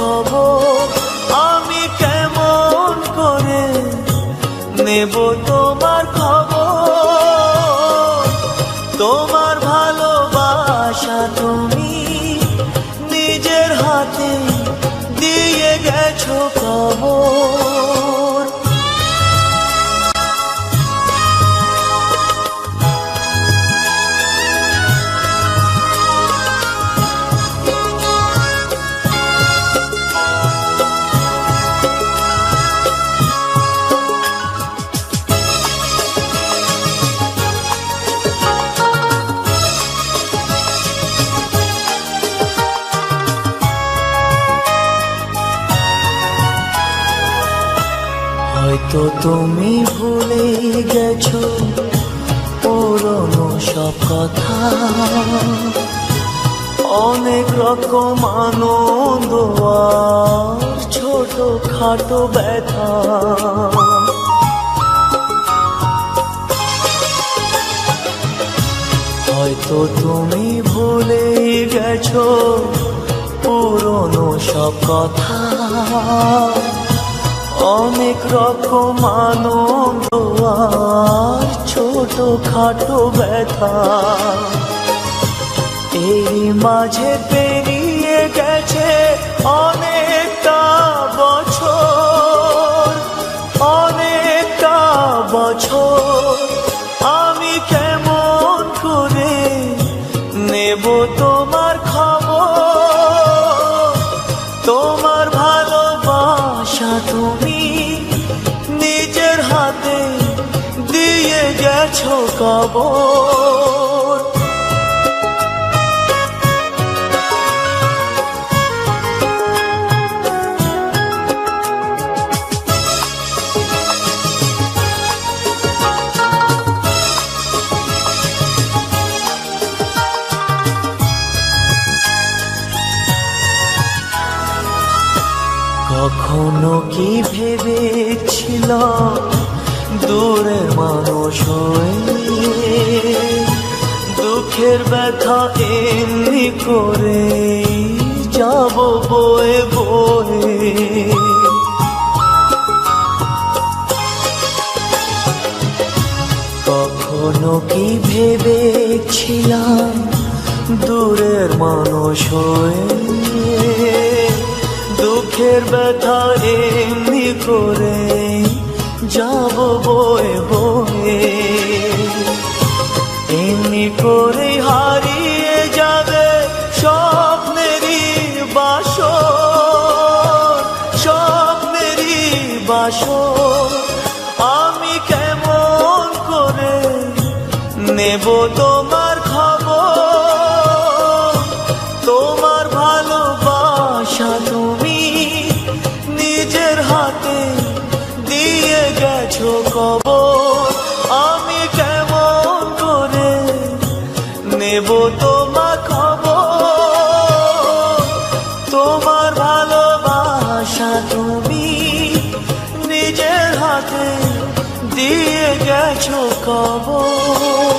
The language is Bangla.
খবর, আমি কেমন করে নেব তোমার খবর। তোমার ভালোবাসা তুমি নিজের হাতে দিয়ে গেছো কবর। হয়তো তুমি ভুলে গেছো পুরনো সব কথা, অনেক রকম আনন্দ আর ছোট খাটো ব্যথা। হয়তো তুমি ভুলে গেছো পুরনো সব কথা, অনেক রকম আনন্দ আর ছোট খাটো ব্যথা। এই মাঝে পেরিয়ে গেছে অনেকটা বছর, অনেকটা বছর। আমি কেমন করে নেব তোমার খবর। তোমার ভালোবাসা তুমি নিজের হাতে দিয়ে গেছো কবর। কখনো কি ভেবেছিলাম দূরের মানুষ হয়ে দুঃখের ব্যথা এমনি করে যাব বয়ে বয়ে। কখনো কি ভেবেছিলাম দূরের মানুষ হয়ে দুঃখের ব্যথা এমনি করে যাব বয়ে বয়ে। এমনি করে হারিয়ে যাবে স্বপ্নেরই বাসর, স্বপ্নেরই বাসর। আমি কেমন করে নেব তোমার খবর। তোমার ভালোবাসা তুমি নিজের হাতে দিয়ে গেছো কবর। আমি কেমন করে নেব তোমার খবর। তোমার ভালোবাসা তুমি নিজের হাতে দিয়ে গেছো কবর।